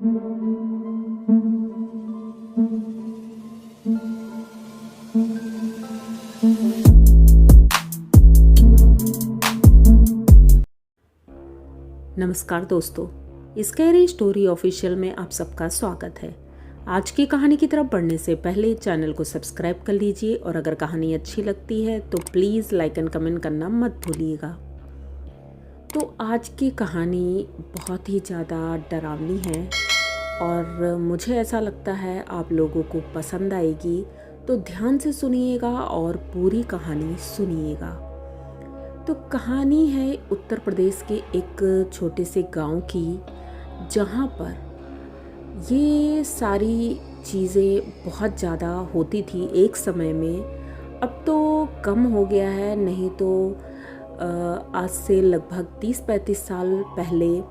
नमस्कार दोस्तों, scary story official में आप सबका स्वागत है। आज की कहानी की तरफ बढ़ने से पहले चैनल को सब्सक्राइब कर लीजिए और अगर कहानी अच्छी लगती है तो प्लीज़ लाइक एंड कमेंट करना मत भूलिएगा। तो आज की कहानी बहुत ही ज़्यादा डरावनी है और मुझे ऐसा लगता है आप लोगों को पसंद आएगी, तो ध्यान से सुनिएगा और पूरी कहानी सुनिएगा। तो कहानी है उत्तर प्रदेश के एक छोटे से गांव की, जहां पर ये सारी चीज़ें बहुत ज़्यादा होती थी एक समय में। अब तो कम हो गया है, नहीं तो आज से लगभग 30-35 साल पहले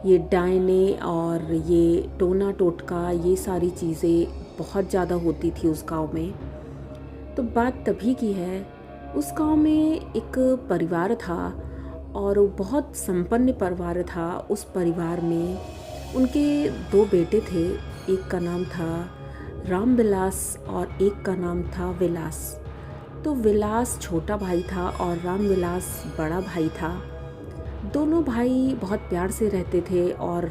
ये डायने और ये टोना टोटका, ये सारी चीज़ें बहुत ज़्यादा होती थी उस गांव में। तो बात तभी की है, उस गांव में एक परिवार था और बहुत संपन्न परिवार था। उस परिवार में उनके 2 बेटे थे, एक का नाम था रामविलास और एक का नाम था विलास। तो विलास छोटा भाई था और रामविलास बड़ा भाई था। दोनों भाई बहुत प्यार से रहते थे और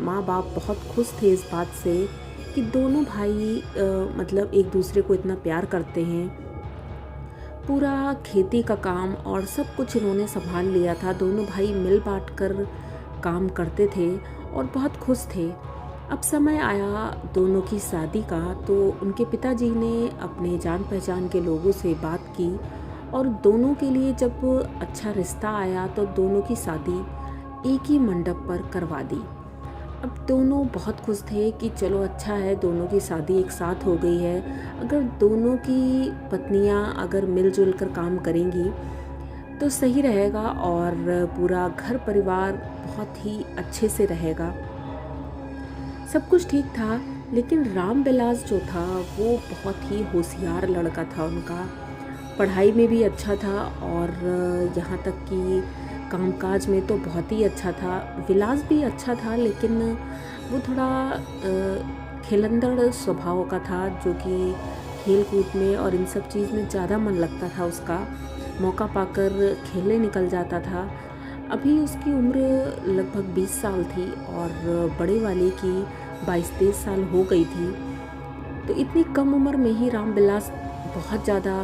माँ बाप बहुत खुश थे इस बात से कि दोनों भाई मतलब एक दूसरे को इतना प्यार करते हैं। पूरा खेती का काम और सब कुछ इन्होंने संभाल लिया था। दोनों भाई मिल बांट कर काम करते थे और बहुत खुश थे। अब समय आया दोनों की शादी का, तो उनके पिताजी ने अपने जान पहचान के लोगों से बात की और दोनों के लिए जब अच्छा रिश्ता आया तो दोनों की शादी एक ही मंडप पर करवा दी। अब दोनों बहुत खुश थे कि चलो अच्छा है, दोनों की शादी एक साथ हो गई है। अगर दोनों की पत्नियां अगर मिलजुल कर काम करेंगी तो सही रहेगा और पूरा घर परिवार बहुत ही अच्छे से रहेगा। सब कुछ ठीक था, लेकिन रामविलास जो था वो बहुत ही होशियार लड़का था। उनका पढ़ाई में भी अच्छा था और यहाँ तक कि कामकाज में तो बहुत ही अच्छा था। विलास भी अच्छा था, लेकिन वो थोड़ा खिलंदड़ स्वभाव का था, जो कि खेल कूद में और इन सब चीज़ में ज़्यादा मन लगता था उसका। मौका पाकर खेलने निकल जाता था। अभी उसकी उम्र लगभग 20 साल थी और बड़े वाले की 22-23 साल हो गई थी। तो इतनी कम उम्र में ही रामविलास बहुत ज़्यादा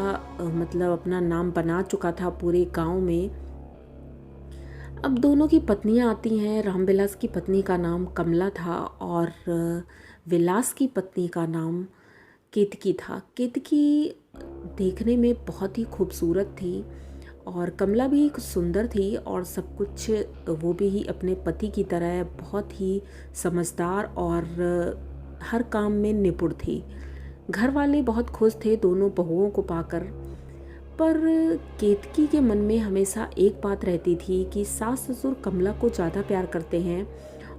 मतलब अपना नाम बना चुका था पूरे गांव में। अब दोनों की पत्नियां आती हैं। रामविलास की पत्नी का नाम कमला था और विलास की पत्नी का नाम केतकी था। केतकी देखने में बहुत ही खूबसूरत थी और कमला भी सुंदर थी और सब कुछ वो भी ही अपने पति की तरह बहुत ही समझदार और हर काम में निपुण थी। घर वाले बहुत खुश थे दोनों बहुओं को पाकर। पर केतकी के मन में हमेशा एक बात रहती थी कि सास ससुर कमला को ज़्यादा प्यार करते हैं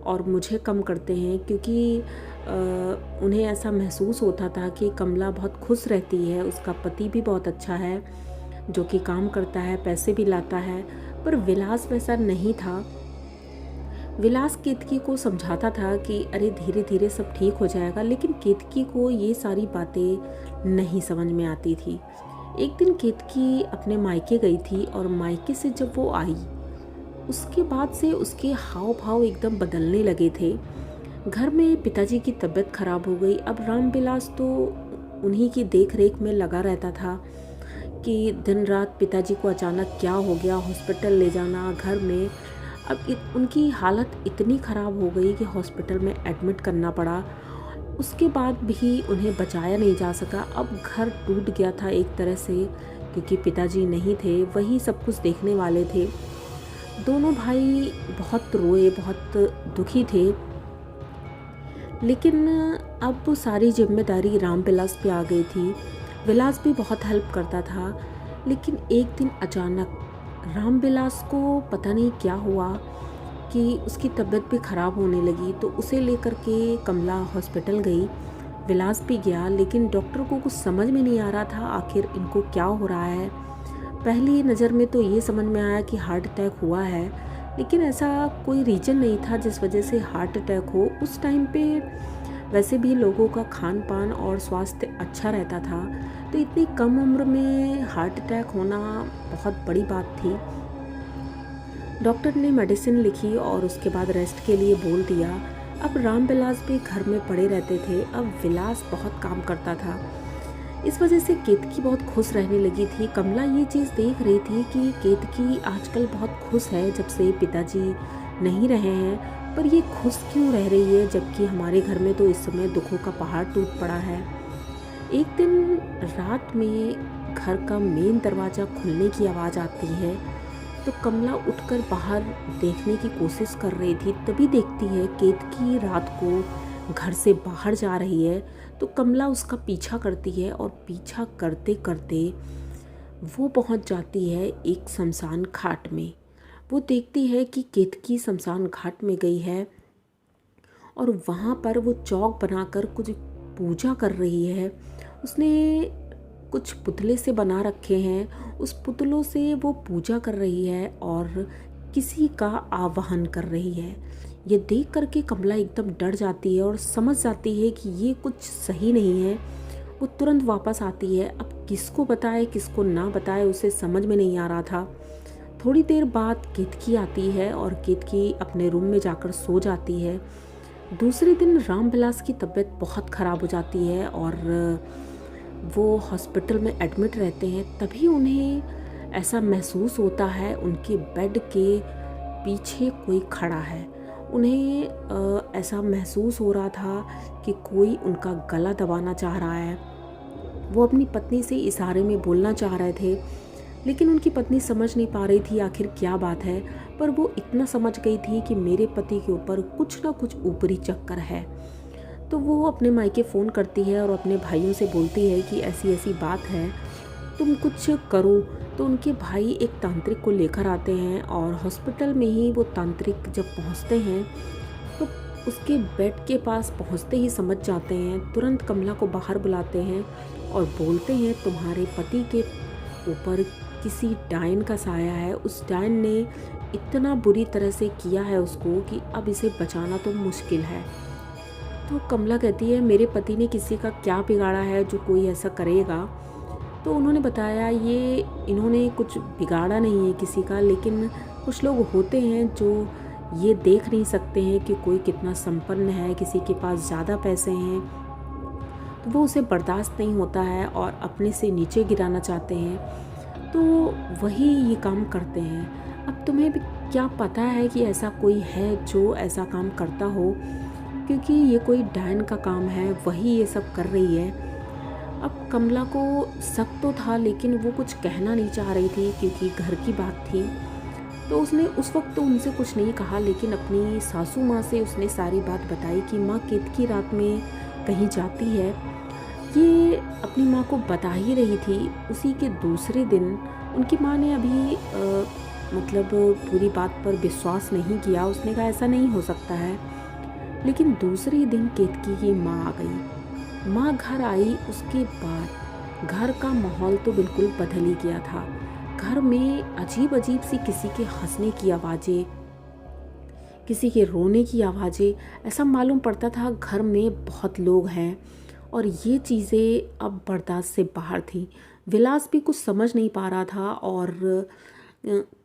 और मुझे कम करते हैं, क्योंकि उन्हें ऐसा महसूस होता था कि कमला बहुत खुश रहती है, उसका पति भी बहुत अच्छा है जो कि काम करता है, पैसे भी लाता है। पर विलास वैसा नहीं था। विलास केतकी को समझाता था कि अरे धीरे धीरे सब ठीक हो जाएगा, लेकिन केतकी को ये सारी बातें नहीं समझ में आती थी। एक दिन केतकी अपने मायके गई थी और मायके से जब वो आई, उसके बाद से उसके हाव भाव एकदम बदलने लगे थे। घर में पिताजी की तबीयत खराब हो गई। अब रामविलास तो उन्हीं की देख रेख में लगा रहता था कि दिन रात पिताजी को अचानक क्या हो गया, हॉस्पिटल ले जाना घर में। अब उनकी हालत इतनी ख़राब हो गई कि हॉस्पिटल में एडमिट करना पड़ा। उसके बाद भी उन्हें बचाया नहीं जा सका। अब घर टूट गया था एक तरह से, क्योंकि पिताजी नहीं थे, वही सब कुछ देखने वाले थे। दोनों भाई बहुत रोए, बहुत दुखी थे, लेकिन अब सारी जिम्मेदारी रामविलास पे आ गई थी। विलास भी बहुत हेल्प करता था, लेकिन एक दिन अचानक रामविलास को पता नहीं क्या हुआ कि उसकी तबीयत भी ख़राब होने लगी। तो उसे लेकर के कमला हॉस्पिटल गई, विलास भी गया, लेकिन डॉक्टर को कुछ समझ में नहीं आ रहा था आखिर इनको क्या हो रहा है। पहली नज़र में तो ये समझ में आया कि हार्ट अटैक हुआ है, लेकिन ऐसा कोई रीज़न नहीं था जिस वजह से हार्ट अटैक हो। उस टाइम पे वैसे भी लोगों का खान पान और स्वास्थ्य अच्छा रहता था, तो इतनी कम उम्र में हार्ट अटैक होना बहुत बड़ी बात थी। डॉक्टर ने मेडिसिन लिखी और उसके बाद रेस्ट के लिए बोल दिया। अब रामविलास भी घर में पड़े रहते थे। अब विलास बहुत काम करता था, इस वजह से केतकी बहुत खुश रहने लगी थी। कमला ये चीज़ देख रही थी कि केतकी आजकल बहुत खुश है जब से पिताजी नहीं रहे हैं, पर ये खुश क्यों रह रही है जबकि हमारे घर में तो इस समय दुखों का पहाड़ टूट पड़ा है। एक दिन रात में घर का मेन दरवाज़ा खुलने की आवाज़ आती है, तो कमला उठकर बाहर देखने की कोशिश कर रही थी। तभी देखती है केतकी रात को घर से बाहर जा रही है, तो कमला उसका पीछा करती है और पीछा करते करते वो पहुंच जाती है एक शमशान घाट में। वो देखती है कि केतकी शमशान घाट में गई है और वहाँ पर वो चौक बनाकर कुछ पूजा कर रही है। उसने कुछ पुतले से बना रखे हैं, उस पुतलों से वो पूजा कर रही है और किसी का आवाहन कर रही है। ये देख करके कमला एकदम डर जाती है और समझ जाती है कि ये कुछ सही नहीं है। वो तुरंत वापस आती है। अब किसको बताए किसको ना बताए उसे समझ में नहीं आ रहा था। थोड़ी देर बाद केतकी आती है और केतकी अपने रूम में जाकर सो जाती है। दूसरे दिन रामविलास की तबीयत बहुत ख़राब हो जाती है और वो हॉस्पिटल में एडमिट रहते हैं। तभी उन्हें ऐसा महसूस होता है उनके बेड के पीछे कोई खड़ा है। उन्हें ऐसा महसूस हो रहा था कि कोई उनका गला दबाना चाह रहा है। वो अपनी पत्नी से इशारे में बोलना चाह रहे थे, लेकिन उनकी पत्नी समझ नहीं पा रही थी आखिर क्या बात है। पर वो इतना समझ गई थी कि मेरे पति के ऊपर कुछ ना कुछ ऊपरी चक्कर है। तो वो अपने मायके फ़ोन करती है और अपने भाइयों से बोलती है कि ऐसी ऐसी बात है, तुम कुछ करो। तो उनके भाई एक तांत्रिक को लेकर आते हैं और हॉस्पिटल में ही वो तांत्रिक जब पहुंचते हैं तो उसके बेड के पास पहुंचते ही समझ जाते हैं। तुरंत कमला को बाहर बुलाते हैं और बोलते हैं तुम्हारे पति के ऊपर किसी डायन का साया है। उस डायन ने इतना बुरी तरह से किया है उसको कि अब इसे बचाना तो मुश्किल है। तो कमला कहती है मेरे पति ने किसी का क्या बिगाड़ा है जो कोई ऐसा करेगा। तो उन्होंने बताया ये इन्होंने कुछ बिगाड़ा नहीं है किसी का, लेकिन कुछ लोग होते हैं जो ये देख नहीं सकते हैं कि कोई कितना संपन्न है, किसी के पास ज़्यादा पैसे हैं, तो वो उसे बर्दाश्त नहीं होता है और अपने से नीचे गिराना चाहते हैं, तो वही ये काम करते हैं। अब तुम्हें भी क्या पता है कि ऐसा कोई है जो ऐसा काम करता हो, क्योंकि ये कोई डायन का काम है, वही ये सब कर रही है। अब कमला को शक तो था लेकिन वो कुछ कहना नहीं चाह रही थी क्योंकि घर की बात थी। तो उसने उस वक्त तो उनसे कुछ नहीं कहा, लेकिन अपनी सासू माँ से उसने सारी बात बताई कि माँ केतकी रात में कहीं जाती है। ये अपनी माँ को बता ही रही थी। उसी के दूसरे दिन उनकी माँ ने अभी मतलब पूरी बात पर विश्वास नहीं किया। उसने कहा ऐसा नहीं हो सकता है। लेकिन दूसरे दिन केतकी की माँ आ गई। माँ घर आई, उसके बाद घर का माहौल तो बिल्कुल बदल ही गया था। घर में अजीब अजीब सी किसी के हंसने की आवाज़ें, किसी के रोने की आवाज़ें, ऐसा मालूम पड़ता था घर में बहुत लोग हैं। और ये चीज़ें अब बर्दाश्त से बाहर थी। विलास भी कुछ समझ नहीं पा रहा था और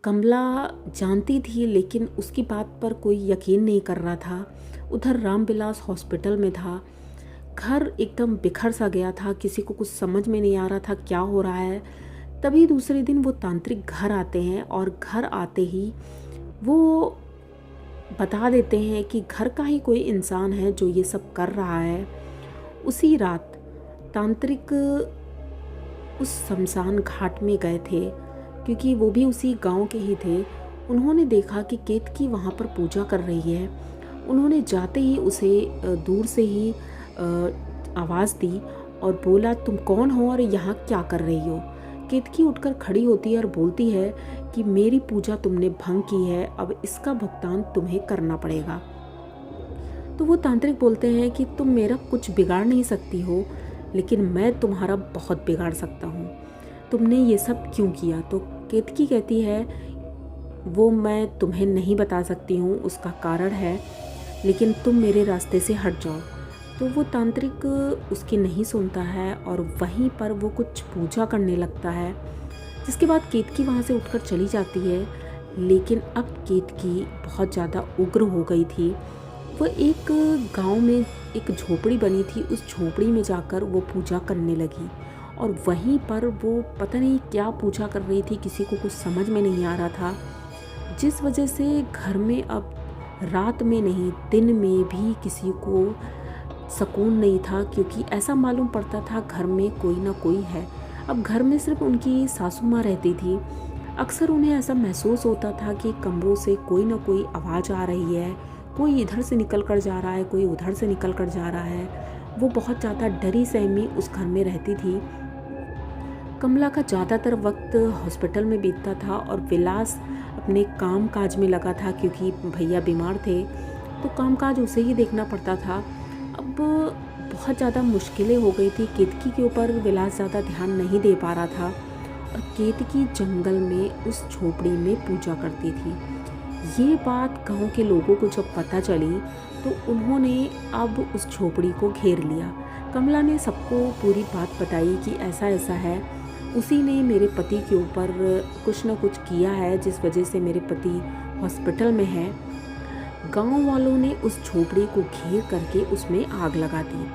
कमला जानती थी लेकिन उसकी बात पर कोई यकीन नहीं कर रहा था। उधर रामविलास हॉस्पिटल में था। घर एकदम बिखर सा गया था, किसी को कुछ समझ में नहीं आ रहा था क्या हो रहा है। तभी दूसरे दिन वो तांत्रिक घर आते हैं और घर आते ही वो बता देते हैं कि घर का ही कोई इंसान है जो ये सब कर रहा है। उसी रात तांत्रिक उस शमशान घाट में गए थे क्योंकि वो भी उसी गांव के ही थे। उन्होंने देखा कि केतकी वहाँ पर पूजा कर रही है। उन्होंने जाते ही उसे दूर से ही आवाज़ दी और बोला तुम कौन हो और यहाँ क्या कर रही हो। केतकी उठकर खड़ी होती है और बोलती है कि मेरी पूजा तुमने भंग की है, अब इसका भुगतान तुम्हें करना पड़ेगा। तो वो तांत्रिक बोलते हैं कि तुम मेरा कुछ बिगाड़ नहीं सकती हो, लेकिन मैं तुम्हारा बहुत बिगाड़ सकता हूँ। तुमने ये सब क्यों किया। तो केतकी कहती है वो मैं तुम्हें नहीं बता सकती हूँ, उसका कारण है, लेकिन तुम मेरे रास्ते से हट जाओ। तो वो तांत्रिक उसकी नहीं सुनता है और वहीं पर वो कुछ पूजा करने लगता है, जिसके बाद केतकी वहाँ से उठकर चली जाती है। लेकिन अब केतकी बहुत ज़्यादा उग्र हो गई थी। वो एक गांव में एक झोपड़ी बनी थी, उस झोपड़ी में जाकर वो पूजा करने लगी और वहीं पर वो पता नहीं क्या पूजा कर रही थी, किसी को कुछ समझ में नहीं आ रहा था, जिस वजह से घर में अब रात में नहीं दिन में भी किसी को सुकून नहीं था, क्योंकि ऐसा मालूम पड़ता था घर में कोई ना कोई है। अब घर में सिर्फ उनकी सासू माँ रहती थी। अक्सर उन्हें ऐसा महसूस होता था कि कमरों से कोई ना कोई आवाज़ आ रही है, कोई इधर से निकल कर जा रहा है, कोई उधर से निकल कर जा रहा है। वो बहुत ज़्यादा डरी सहमी उस घर में रहती थी। कमला का ज़्यादातर वक्त हॉस्पिटल में बीतता था और विलास अपने काम काज में लगा था, क्योंकि भैया बीमार थे तो काम काज उसे ही देखना पड़ता था। अब बहुत ज़्यादा मुश्किलें हो गई थी। केतकी के ऊपर विलास ज़्यादा ध्यान नहीं दे पा रहा था और केतकी जंगल में उस झोपड़ी में पूजा करती थी। ये बात गांव के लोगों को जब पता चली तो उन्होंने अब उस झोपड़ी को घेर लिया। कमला ने सबको पूरी बात बताई कि ऐसा ऐसा है, उसी ने मेरे पति के ऊपर कुछ न कुछ किया है, जिस वजह से मेरे पति हॉस्पिटल में है। गांव वालों ने उस झोपड़ी को घेर करके उसमें आग लगा दी।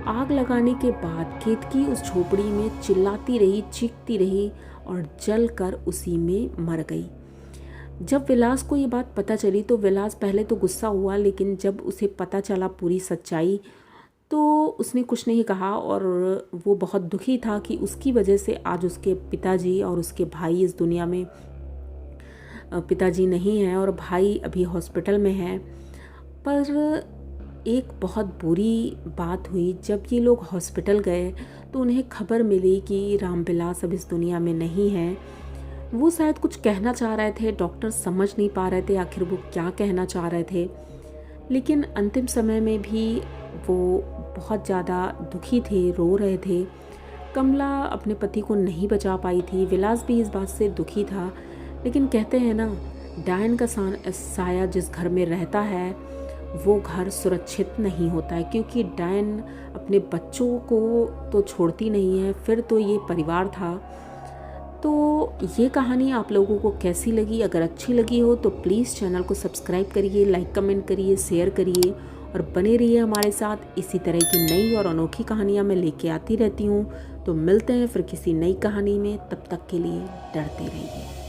आग लगाने के बाद केतकी उस झोपड़ी में चिल्लाती रही, चीखती रही और जलकर उसी में मर गई। जब विलास को ये बात पता चली तो विलास पहले तो गुस्सा हुआ, लेकिन जब उसे पता चला पूरी सच्चाई तो उसने कुछ नहीं कहा और वो बहुत दुखी था कि उसकी वजह से आज उसके पिताजी और उसके भाई इस दुनिया में, पिताजी नहीं हैं और भाई अभी हॉस्पिटल में है। पर एक बहुत बुरी बात हुई, जब ये लोग हॉस्पिटल गए तो उन्हें खबर मिली कि रामविलास अब इस दुनिया में नहीं है। वो शायद कुछ कहना चाह रहे थे, डॉक्टर समझ नहीं पा रहे थे आखिर वो क्या कहना चाह रहे थे, लेकिन अंतिम समय में भी वो बहुत ज़्यादा दुखी थे, रो रहे थे। कमला अपने पति को नहीं बचा पाई थी, विलास भी इस बात से दुखी था। लेकिन कहते हैं ना, डायन का साया जिस घर में रहता है वो घर सुरक्षित नहीं होता है, क्योंकि डायन अपने बच्चों को तो छोड़ती नहीं है। फिर तो ये परिवार था। तो ये कहानी आप लोगों को कैसी लगी? अगर अच्छी लगी हो तो प्लीज़ चैनल को सब्सक्राइब करिए, लाइक कमेंट करिए, शेयर करिए और बने रहिए हमारे साथ। इसी तरह की नई और अनोखी कहानियाँ मैं लेके आती रहती हूँ। तो मिलते हैं फिर किसी नई कहानी में, तब तक के लिए डरते रहिए।